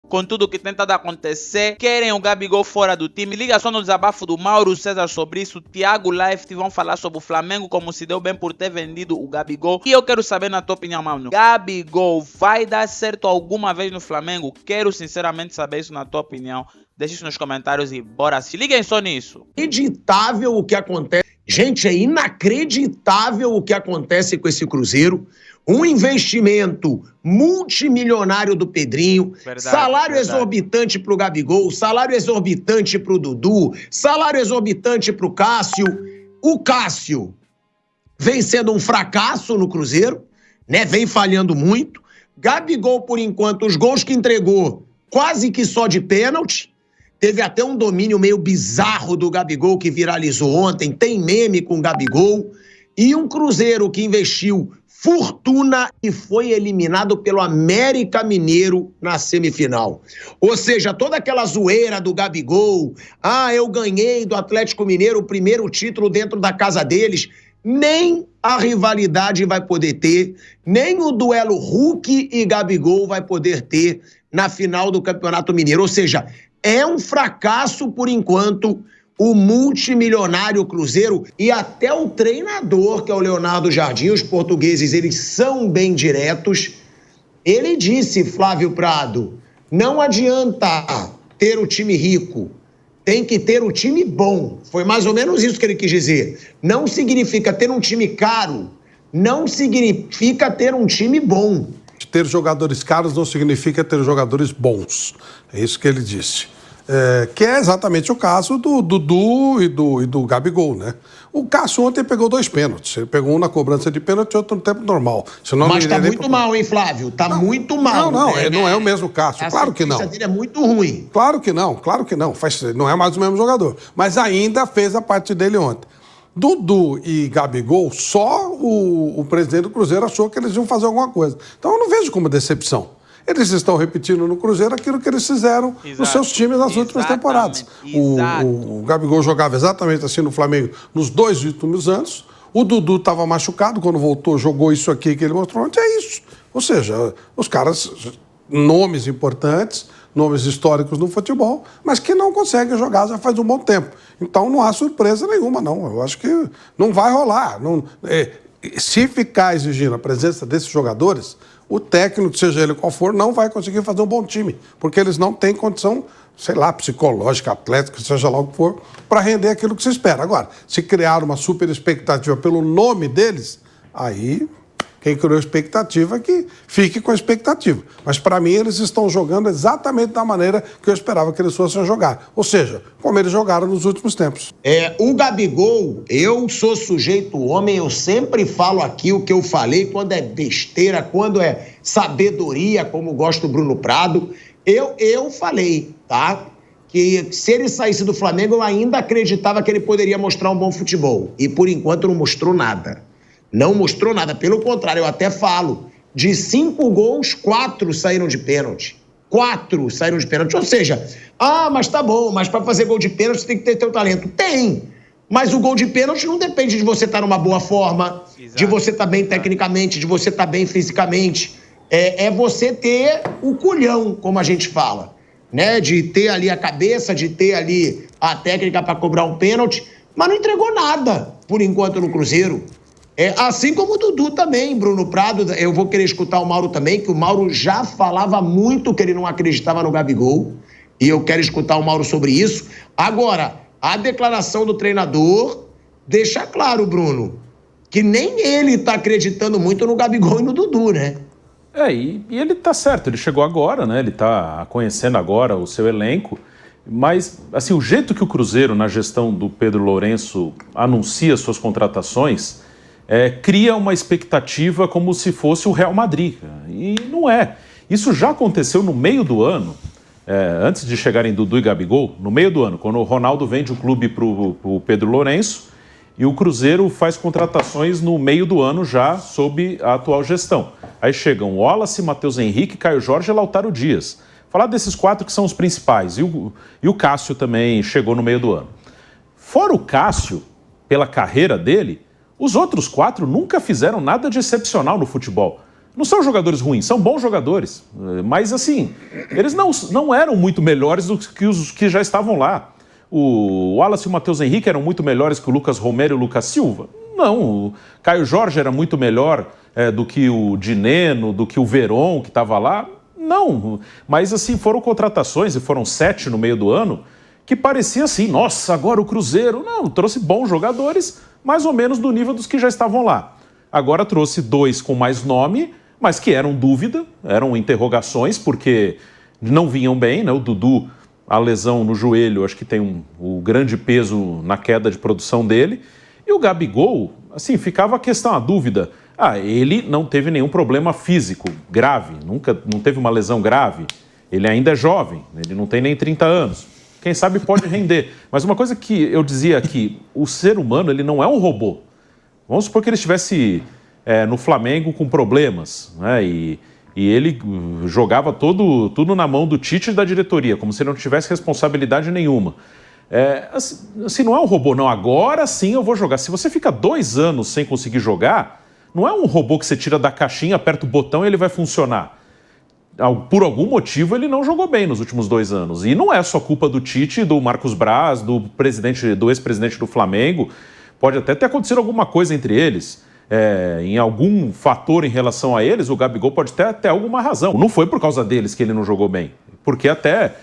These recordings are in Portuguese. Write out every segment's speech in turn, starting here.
com tudo que tenta acontecer, querem o Gabigol fora do time. Liga só no desabafo do Mauro César sobre isso. Thiago Life vão falar sobre o Flamengo, como se deu bem por ter vendido o Gabigol. E eu quero saber na tua opinião, mano, Gabigol vai dar certo alguma vez no Flamengo? Quero sinceramente saber isso na tua opinião. Deixa isso nos comentários e bora, se liguem só nisso. Inacreditável o que acontece. Gente, é inacreditável o que acontece com esse Cruzeiro. Um investimento multimilionário do Pedrinho, salário exorbitante pro Gabigol, salário exorbitante pro Dudu, salário exorbitante pro Cássio. O Cássio vem sendo um fracasso no Cruzeiro, né? Vem falhando muito. Gabigol, por enquanto, os gols que entregou, quase que só de pênalti. Teve até um domínio meio bizarro do Gabigol que viralizou ontem. Tem meme com o Gabigol. E um Cruzeiro que investiu fortuna e foi eliminado pelo América Mineiro na semifinal. Ou seja, toda aquela zoeira do Gabigol, eu ganhei do Atlético Mineiro o primeiro título dentro da casa deles, nem a rivalidade vai poder ter, nem o duelo Hulk e Gabigol vai poder ter na final do Campeonato Mineiro. Ou seja, é um fracasso por enquanto o multimilionário Cruzeiro e até o treinador, que é o Leonardo Jardim. Os portugueses, eles são bem diretos. Ele disse, Flávio Prado, não adianta ter o time rico, tem que ter o time bom. Foi mais ou menos isso que ele quis dizer. Não significa ter um time caro, não significa ter um time bom. Ter jogadores caros não significa ter jogadores bons. É isso que ele disse. Que é exatamente o caso do Dudu e do Gabigol, né? O Cássio ontem pegou 2 pênaltis. Ele pegou um na cobrança de pênalti e outro no tempo normal. Senão mas tá muito mal, hein, Flávio? Muito mal. Não é o mesmo Cássio. Claro que não. A dele é muito ruim. Claro que não. Não é mais o mesmo jogador. Mas ainda fez a parte dele ontem. Dudu e Gabigol, só o presidente do Cruzeiro achou que eles iam fazer alguma coisa. Então eu não vejo como decepção. Eles estão repetindo no Cruzeiro aquilo que eles fizeram nos seus times nas últimas temporadas. O Gabigol jogava exatamente assim no Flamengo nos 2 últimos anos. O Dudu estava machucado, quando voltou, jogou isso aqui que ele mostrou ontem. É isso. Ou seja, os caras, nomes importantes, nomes históricos no futebol, mas que não conseguem jogar já faz um bom tempo. Então não há surpresa nenhuma, não. Eu acho que não vai rolar. Se ficar exigindo a presença desses jogadores, o técnico, seja ele qual for, não vai conseguir fazer um bom time, porque eles não têm condição, sei lá, psicológica, atlética, seja lá o que for, para render aquilo que se espera. Agora, se criar uma super expectativa pelo nome deles, aí quem criou expectativa que fique com a expectativa. Mas, para mim, eles estão jogando exatamente da maneira que eu esperava que eles fossem jogar. Ou seja, como eles jogaram nos últimos tempos. O Gabigol, eu sou sujeito homem, eu sempre falo aqui o que eu falei, quando é besteira, quando é sabedoria, como gosta o Bruno Prado. Eu falei, tá? Que se ele saísse do Flamengo, eu ainda acreditava que ele poderia mostrar um bom futebol. E, por enquanto, não mostrou nada. Não mostrou nada, pelo contrário, eu até falo, de 5 gols, 4 saíram de pênalti. 4 saíram de pênalti, ou seja, mas tá bom, mas para fazer gol de pênalti você tem que ter teu talento. Tem, mas o gol de pênalti não depende de você estar numa boa forma, de você estar bem tecnicamente, de você estar bem fisicamente. É você ter o culhão, como a gente fala, né? De ter ali a cabeça, de ter ali a técnica para cobrar um pênalti, mas não entregou nada, por enquanto, no Cruzeiro. Assim como o Dudu também, Bruno Prado, eu vou querer escutar o Mauro também, que o Mauro já falava muito que ele não acreditava no Gabigol, e eu quero escutar o Mauro sobre isso. Agora, a declaração do treinador deixa claro, Bruno, que nem ele está acreditando muito no Gabigol e no Dudu, né? E ele tá certo, ele chegou agora, né? Ele tá conhecendo agora o seu elenco, mas, assim, o jeito que o Cruzeiro, na gestão do Pedro Lourenço, anuncia suas contratações, cria uma expectativa como se fosse o Real Madrid. E não é. Isso já aconteceu no meio do ano, antes de chegarem Dudu e Gabigol, no meio do ano, quando o Ronaldo vende o clube para o Pedro Lourenço e o Cruzeiro faz contratações no meio do ano já sob a atual gestão. Aí chegam Wallace, Matheus Henrique, Caio Jorge e Lautaro Dias. Falar desses 4 que são os principais. E o Cássio também chegou no meio do ano. Fora o Cássio, pela carreira dele, os outros 4 nunca fizeram nada de excepcional no futebol. Não são jogadores ruins, são bons jogadores. Mas, assim, eles não eram muito melhores do que os que já estavam lá. O Wallace e o Matheus Henrique eram muito melhores que o Lucas Romero e o Lucas Silva? Não. O Caio Jorge era muito melhor do que o Dineno, do que o Veron, que estava lá? Não. Mas, assim, foram contratações, e foram 7 no meio do ano, que parecia assim, nossa, agora o Cruzeiro... Não, trouxe bons jogadores, mais ou menos do nível dos que já estavam lá. Agora trouxe 2 com mais nome, mas que eram dúvida, eram interrogações, porque não vinham bem, né? O Dudu, a lesão no joelho, acho que tem o grande peso na queda de produção dele. E o Gabigol, assim, ficava a questão, a dúvida. Ele não teve nenhum problema físico grave, não teve uma lesão grave. Ele ainda é jovem, ele não tem nem 30 anos. Quem sabe pode render. Mas uma coisa que eu dizia aqui, o ser humano, ele não é um robô. Vamos supor que ele estivesse no Flamengo com problemas, né? E ele jogava tudo na mão do Tite e da diretoria, como se ele não tivesse responsabilidade nenhuma. Assim, não é um robô, não. Agora sim eu vou jogar. Se você fica 2 anos sem conseguir jogar, não é um robô que você tira da caixinha, aperta o botão e ele vai funcionar. Por algum motivo ele não jogou bem nos últimos 2 anos. E não é só culpa do Tite, do Marcos Braz, do ex-presidente do Flamengo. Pode até ter acontecido alguma coisa entre eles. Em algum fator em relação a eles, o Gabigol pode ter até alguma razão. Não foi por causa deles que ele não jogou bem. Porque até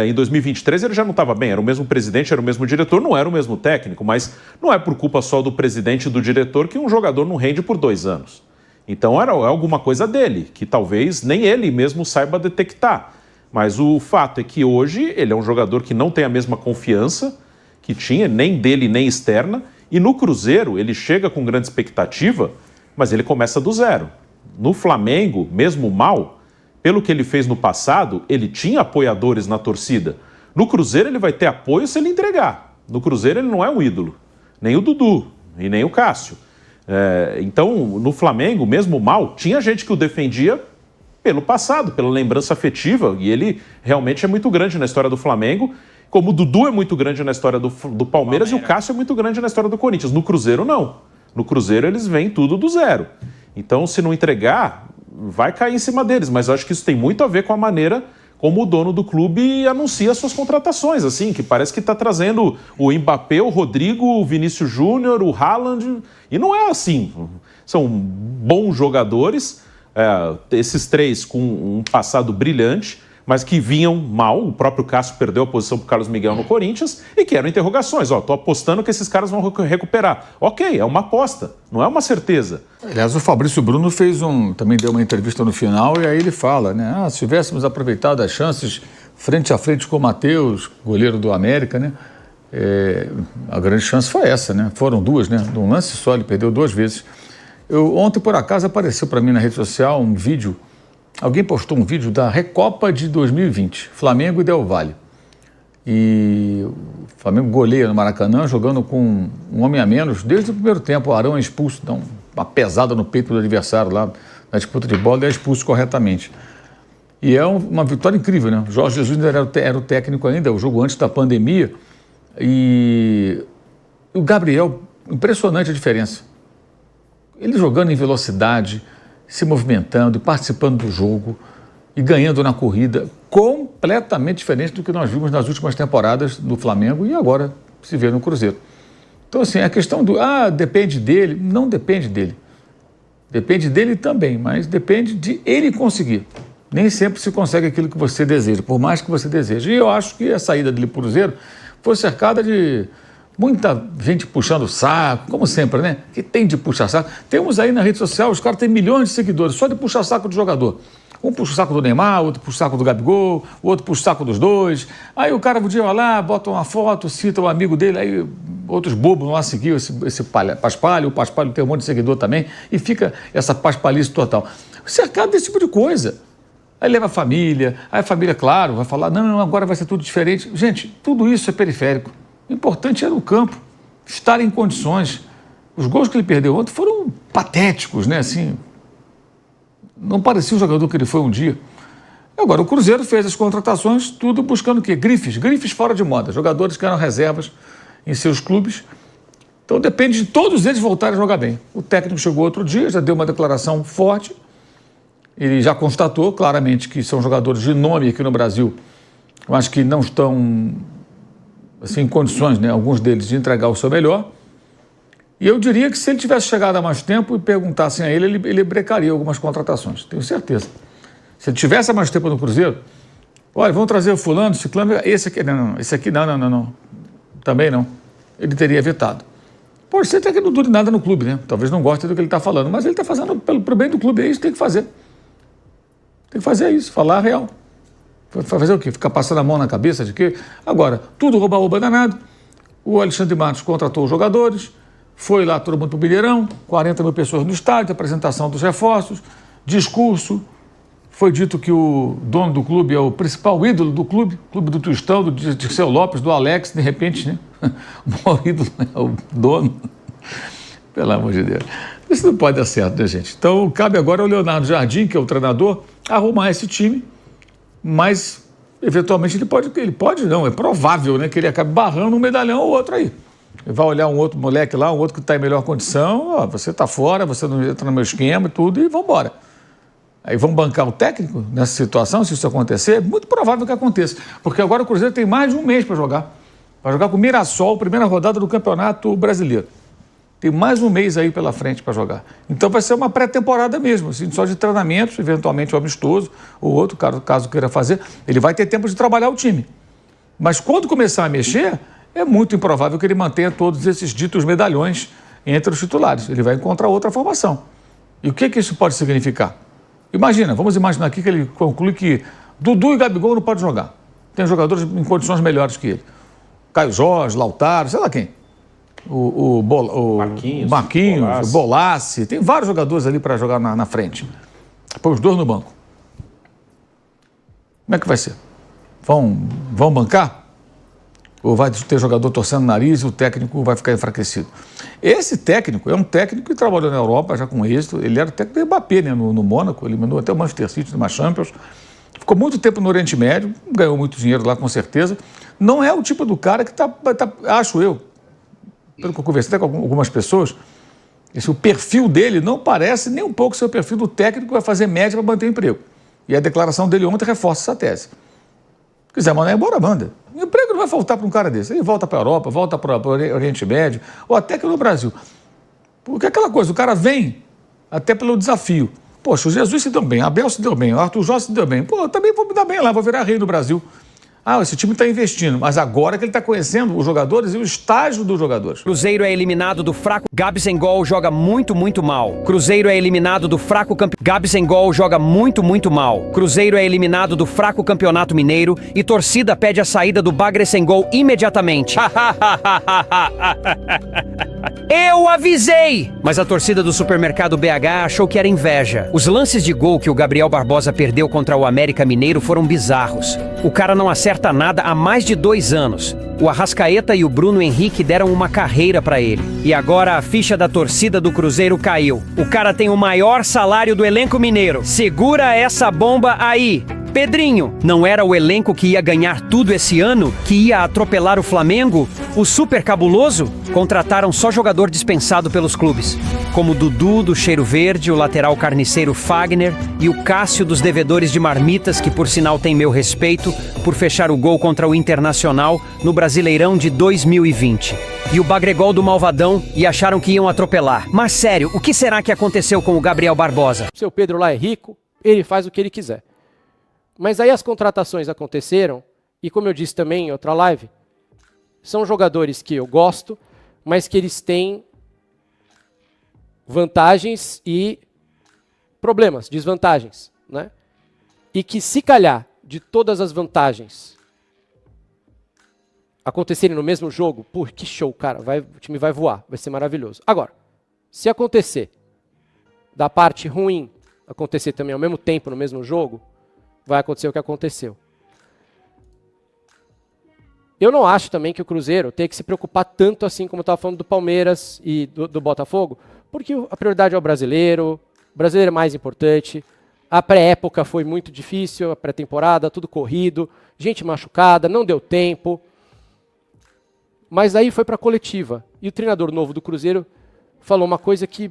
em 2023 ele já não estava bem. Era o mesmo presidente, era o mesmo diretor, não era o mesmo técnico. Mas não é por culpa só do presidente e do diretor que um jogador não rende por 2 anos. Então era alguma coisa dele, que talvez nem ele mesmo saiba detectar. Mas o fato é que hoje ele é um jogador que não tem a mesma confiança que tinha, nem dele nem externa. E no Cruzeiro, ele chega com grande expectativa, mas ele começa do zero. No Flamengo, mesmo mal, pelo que ele fez no passado, ele tinha apoiadores na torcida. No Cruzeiro, ele vai ter apoio se ele entregar. No Cruzeiro, ele não é um ídolo. Nem o Dudu, e nem o Cássio. Então, no Flamengo, mesmo mal, tinha gente que o defendia pelo passado, pela lembrança afetiva, e ele realmente é muito grande na história do Flamengo, como o Dudu é muito grande na história do Palmeiras e o Cássio é muito grande na história do Corinthians. No Cruzeiro, não. No Cruzeiro, eles vêm tudo do zero. Então, se não entregar, vai cair em cima deles. Mas eu acho que isso tem muito a ver com a maneira como o dono do clube anuncia suas contratações, assim, que parece que está trazendo o Mbappé, o Rodrigo, o Vinícius Júnior, o Haaland, e não é assim. São bons jogadores, esses 3 com um passado brilhante, mas que vinham mal. O próprio Cássio perdeu a posição para o Carlos Miguel no Corinthians e que eram interrogações. Estou apostando que esses caras vão recuperar. Ok, é uma aposta, não é uma certeza. Aliás, o Fabrício Bruno também deu uma entrevista no final e aí ele fala, né? Se tivéssemos aproveitado as chances frente a frente com o Matheus, goleiro do América, né? A grande chance foi essa, né? Foram 2, né? De um lance só, ele perdeu 2 vezes. Ontem, por acaso, apareceu para mim na rede social um vídeo. Alguém postou um vídeo da Recopa de 2020, Flamengo e Del Valle. E o Flamengo goleia no Maracanã, jogando com um homem a menos. Desde o primeiro tempo, o Arão é expulso, dá uma pesada no peito do adversário lá na disputa de bola e é expulso corretamente. E é uma vitória incrível, né? O Jorge Jesus era o técnico ainda, o jogo antes da pandemia. E o Gabriel, impressionante a diferença. Ele jogando em velocidade, se movimentando, participando do jogo e ganhando na corrida, completamente diferente do que nós vimos nas últimas temporadas do Flamengo e agora se vê no Cruzeiro. Então, assim, a questão depende dele, não depende dele. Depende dele também, mas depende de ele conseguir. Nem sempre se consegue aquilo que você deseja, por mais que você deseje. E eu acho que a saída dele para o Cruzeiro foi cercada de muita gente puxando o saco, como sempre, né? Que tem de puxar saco. Temos aí na rede social, os caras têm milhões de seguidores, só de puxar saco de jogador. Um puxa o saco do Neymar, outro puxa o saco do Gabigol, o outro puxa o saco dos dois. Aí o cara podia ir lá, bota uma foto, cita o amigo dele, aí outros bobos vão lá seguir esse paspalho, o paspalho tem um monte de seguidor também, e fica essa paspalhice total. Cercado desse tipo de coisa. Aí leva a família, claro, vai falar, não, agora vai ser tudo diferente. Gente, tudo isso é periférico. O importante era o campo, estar em condições. Os gols que ele perdeu ontem foram patéticos, né? Assim, não parecia o jogador que ele foi um dia. Agora, o Cruzeiro fez as contratações, tudo buscando o quê? Grifes fora de moda. Jogadores que eram reservas em seus clubes. Então, depende de todos eles voltarem a jogar bem. O técnico chegou outro dia, já deu uma declaração forte Ele já constatou claramente que são jogadores de nome aqui no Brasil, mas que não estão assim, em condições, né, alguns deles, de entregar o seu melhor. E eu diria que se ele tivesse chegado há mais tempo e perguntassem a ele brecaria algumas contratações, tenho certeza. Se ele tivesse há mais tempo no Cruzeiro, olha, vamos trazer o fulano, ciclano, esse aqui, não, esse aqui não, também não. Ele teria vetado. Pode ser até que não dure nada no clube, né? Talvez não goste do que ele está falando, mas ele está fazendo pro bem do clube, é isso que tem que fazer. Tem que fazer isso, falar a real. Fazer o quê? Ficar passando a mão na cabeça de quê? Agora, tudo rouba danado. O Alexandre Matos contratou os jogadores, foi lá todo mundo para o Mineirão, 40 mil pessoas no estádio, apresentação dos reforços, discurso. Foi dito que o dono do clube é o principal ídolo do clube do Tostão, do Dirceu Lopes, do Alex, de repente, né? O maior ídolo é o dono. Pelo amor de Deus. Isso não pode dar certo, né, gente? Então, cabe agora ao Leonardo Jardim, que é o treinador, arrumar esse time, mas, eventualmente, ele pode não, é provável, né, que ele acabe barrando um medalhão ou outro aí. Ele vai olhar um outro moleque lá, um outro que está em melhor condição, ó, você está fora, você não entra no meu esquema e tudo, e vamos embora. Aí vão bancar o técnico nessa situação, se isso acontecer, é muito provável que aconteça, porque agora o Cruzeiro tem mais de um mês para jogar. Vai jogar com o Mirassol, primeira rodada do Campeonato Brasileiro. Tem mais um mês aí pela frente para jogar. Então vai ser uma pré-temporada mesmo, assim, só de treinamentos, eventualmente um amistoso, ou outro, caso queira fazer. Ele vai ter tempo de trabalhar o time. Mas quando começar a mexer, é muito improvável que ele mantenha todos esses ditos medalhões entre os titulares. Ele vai encontrar outra formação. E o que isso pode significar? Vamos imaginar aqui que ele conclui que Dudu e Gabigol não podem jogar. Tem jogadores em condições melhores que ele. Caio Jorge, Lautaro, sei lá quem. O Marquinhos, o Bolassi. Tem vários jogadores ali para jogar na frente. Põe os dois no banco. Como é que vai ser? Vão bancar? Ou vai ter jogador torcendo o nariz e o técnico vai ficar enfraquecido? Esse técnico é um técnico que trabalhou na Europa já com êxito. Ele era técnico do Mbappé, né, no Mônaco. Ele mandou até o Manchester City numa Champions. Ficou muito tempo no Oriente Médio, ganhou muito dinheiro lá com certeza. Não é o tipo do cara que acho eu, pelo que eu conversei até com algumas pessoas, o perfil dele não parece nem um pouco ser o perfil do técnico que vai fazer média para manter o emprego. E a declaração dele ontem reforça essa tese. Se quiser mandar embora, manda. O emprego não vai faltar para um cara desse. Ele volta para a Europa, volta para o Oriente Médio, ou até aqui no Brasil. Porque aquela coisa, o cara vem até pelo desafio. Poxa, o Jesus se deu bem, Abel se deu bem, o Arthur Jorge se deu bem. Pô, eu também vou me dar bem lá, vou virar rei do Brasil. Ah, esse time está investindo, mas agora que ele está conhecendo os jogadores e o estágio dos jogadores. Cruzeiro é eliminado do fraco. Gabigol joga muito mal. Cruzeiro é eliminado do fraco campeonato. Gabigol joga muito mal. Cruzeiro é eliminado do fraco Campeonato Mineiro e torcida pede a saída do Gol imediatamente. Eu avisei! Mas a torcida do supermercado BH achou que era inveja. Os lances de gol que o Gabriel Barbosa perdeu contra o América Mineiro foram bizarros. O cara não acerta nada há mais de 2 anos. O Arrascaeta e o Bruno Henrique deram uma carreira pra ele. E agora a ficha da torcida do Cruzeiro caiu. O cara tem o maior salário do elenco mineiro. Segura essa bomba aí. Pedrinho, não era o elenco que ia ganhar tudo esse ano? Que ia atropelar o Flamengo? O super cabuloso? Contrataram só jogador dispensado pelos clubes. Como Dudu, do Cheiro Verde, o lateral carniceiro Fagner e o Cássio dos devedores de marmitas, que por sinal tem meu respeito, por fechar o gol contra o Internacional no Brasileirão de 2020. E o Bagregol do Malvadão e acharam que iam atropelar. Mas sério, o que será que aconteceu com o Gabriel Barbosa? O seu Pedro lá é rico, ele faz o que ele quiser. Mas aí as contratações aconteceram, e como eu disse também em outra live, são jogadores que eu gosto, mas que eles têm vantagens e problemas, desvantagens, né? E que se calhar de todas as vantagens acontecerem no mesmo jogo, pô, que show, cara, o time vai voar, vai ser maravilhoso. Agora, se acontecer da parte ruim, acontecer também ao mesmo tempo no mesmo jogo, vai acontecer o que aconteceu. Eu não acho também que o Cruzeiro tem que se preocupar tanto assim como eu estava falando do Palmeiras e do Botafogo, porque a prioridade é o brasileiro é mais importante, a pré-época foi muito difícil, a pré-temporada, tudo corrido, gente machucada, não deu tempo, mas aí foi para a coletiva, e o treinador novo do Cruzeiro falou uma coisa que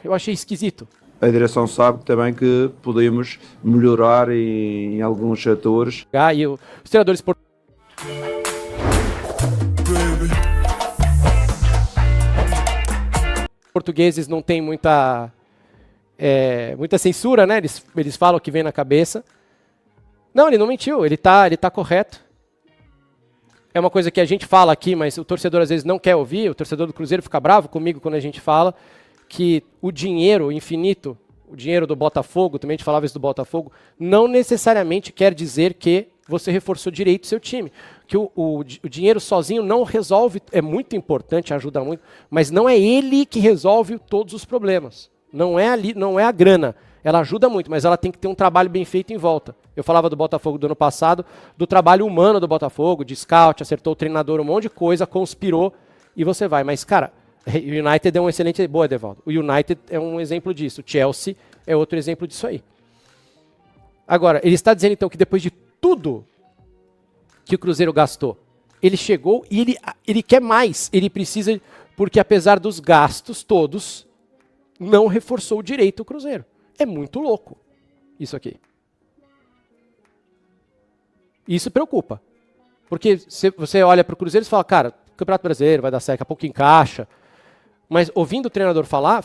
eu achei esquisito. a direção sabe também que podemos melhorar em alguns setores. E os treinadores portugueses não tem muita censura, né? Eles falam o que vem na cabeça. Não, ele não mentiu, ele tá correto. É uma coisa que a gente fala aqui, mas o torcedor às vezes não quer ouvir, o torcedor do Cruzeiro fica bravo comigo quando a gente fala que o dinheiro infinito, o dinheiro do Botafogo, também a gente falava isso do Botafogo, não necessariamente quer dizer que você reforçou direito o seu time. Que o dinheiro sozinho não resolve, é muito importante, ajuda muito, mas não é ele que resolve todos os problemas. Não é a grana. Ela ajuda muito, mas ela tem que ter um trabalho bem feito em volta. Eu falava do Botafogo do ano passado, do trabalho humano do Botafogo, de scout, acertou o treinador, um monte de coisa, conspirou e você vai. Mas, cara, o United é um excelente... Boa, Edevaldo. O United é um exemplo disso. O Chelsea é outro exemplo disso aí. Agora, ele está dizendo então que depois de tudo que o Cruzeiro gastou, ele chegou e ele quer mais. Ele precisa, porque apesar dos gastos todos, não reforçou direito o Cruzeiro. É muito louco isso aqui. Isso preocupa. Porque você olha para o Cruzeiro e fala, cara, Campeonato Brasileiro vai dar certo, daqui a pouco encaixa. Mas ouvindo o treinador falar,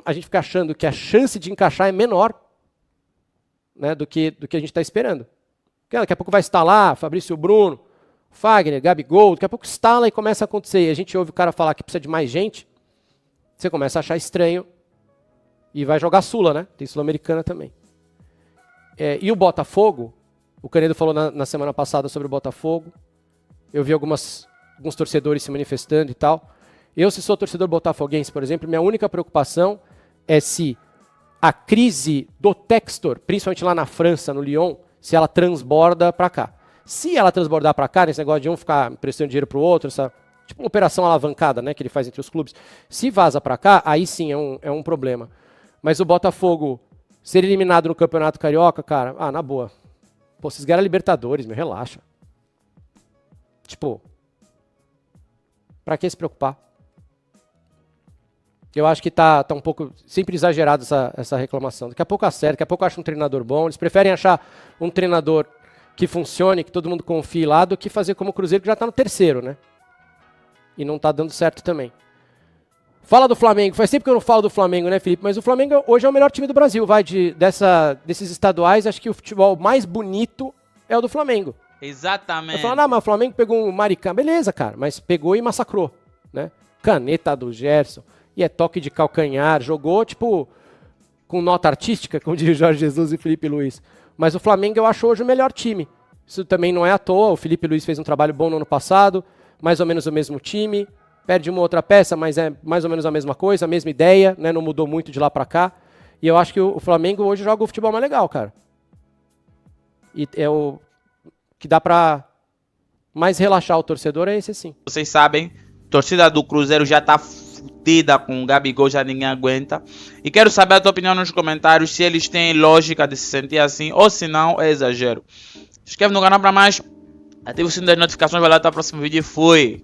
a gente fica achando que a chance de encaixar é menor, né, do que a gente está esperando. Porque daqui a pouco vai instalar Fabrício Bruno, Fagner, Gabigol, daqui a pouco instala e começa a acontecer. E a gente ouve o cara falar que precisa de mais gente, você começa a achar estranho. E vai jogar Sula, né? Tem Sul-Americana também. E o Botafogo, o Canedo falou na semana passada sobre o Botafogo. Eu vi alguns torcedores se manifestando e tal. Eu, se sou torcedor botafoguense, por exemplo, minha única preocupação é se a crise do Textor, principalmente lá na França, no Lyon, se ela transborda para cá. Se ela transbordar para cá, nesse negócio de um ficar emprestando dinheiro para o outro, tipo uma operação alavancada, né, que ele faz entre os clubes, se vaza para cá, aí sim é um problema. Mas o Botafogo ser eliminado no Campeonato Carioca, cara, na boa. Pô, vocês ganharam a Libertadores, relaxa. Tipo, pra que se preocupar? Eu acho que tá um pouco, sempre exagerado essa reclamação. Daqui a pouco acerta, daqui a pouco acha um treinador bom. Eles preferem achar um treinador que funcione, que todo mundo confie lá, do que fazer como o Cruzeiro, que já tá no terceiro, né? E não tá dando certo também. Fala do Flamengo. Faz tempo que eu não falo do Flamengo, né, Felipe? Mas o Flamengo hoje é o melhor time do Brasil. Desses estaduais, acho que o futebol mais bonito é o do Flamengo. Exatamente. Eu falo, mas o Flamengo pegou um Maricá. Beleza, cara, mas pegou e massacrou, né? Caneta do Gerson, e é toque de calcanhar. Jogou, tipo, com nota artística, como diz Jorge Jesus e Felipe Luiz. Mas o Flamengo eu acho hoje o melhor time. Isso também não é à toa. O Felipe Luiz fez um trabalho bom no ano passado, mais ou menos o mesmo time. Perde uma outra peça, mas é mais ou menos a mesma coisa, a mesma ideia, né? Não mudou muito de lá pra cá. E eu acho que o Flamengo hoje joga o futebol mais legal, cara. E é o que dá pra mais relaxar o torcedor, é esse sim. Vocês sabem, a torcida do Cruzeiro já tá fudida com o Gabigol, já ninguém aguenta. E quero saber a tua opinião nos comentários, se eles têm lógica de se sentir assim, ou se não, é exagero. Se inscreve no canal pra mais, ativa o sininho das notificações, vai lá até o próximo vídeo e fui!